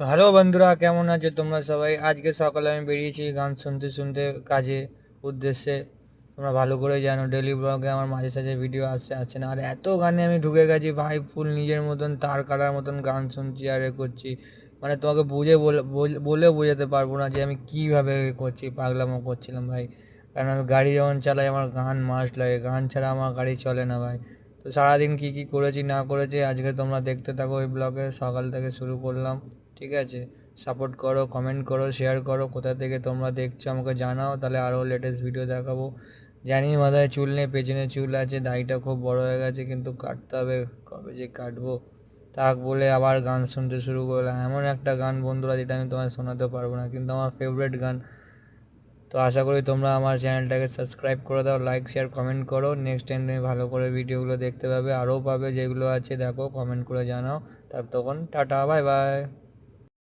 তো হ্যালো বন্ধুরা, কেমন আছো তোমরা সবাই? আজকে সকালে আমি বেরিয়েছি গান শুনতে শুনতে কাজে উদ্দেশ্যে। তোমরা ভালো করে জানো ডেলি ব্লগে আমার মাঝে সাঝে ভিডিও আসছে আসছে না, আর এত গানে আমি ঢুকে গেছি ভাই, ফুল নিজের মতন তার কাটার মতন গান শুনছি আর করছি। মানে তোমাকে বুঝে বলে বোঝাতে পারবো না যে আমি কিভাবে করছি, পাগলামো করছিলাম ভাই। কারণ আমি গাড়ি যখন চালাই আমার গান মাস্ট লাগে, গান ছাড়া আমার গাড়ি চলে না ভাই। তো সারাদিন কি কি করেছি না করেছি আজকে তোমরা দেখতে থাকো ওই ব্লগে, সকাল থেকে শুরু করলাম। ঠিক আছে, সাপোর্ট করো, কমেন্ট করো, শেয়ার করো, কোথা থেকে তোমরা দেখছো আমাকে জানাও, তাহলে আরও লেটেস্ট ভিডিও দেখাবো। জানি মাথায় চুল নেই, পেছনে চুল আছে, দাড়িটা খুব বড় হয়ে গেছে, কিন্তু কাটতে হবে। কবে যে কাটবো তাক বলে আবার গান শুনতে শুরু করলাম, এমন একটা গান বন্ধুরা যেটা আমি তোমায় শোনাতে পারবো না, কিন্তু আমার ফেভারিট গান। তো আশা করি তোমরা আমার চ্যানেলটাকে সাবস্ক্রাইব করে দাও, লাইক শেয়ার কমেন্ট করো। নেক্সট টাইম তুমি ভালো করে ভিডিওগুলো দেখতে পাবে, আরও পাবে, যেগুলো আছে দেখো, কমেন্ট করে জানাও। তখন টাটা, বাই বাই।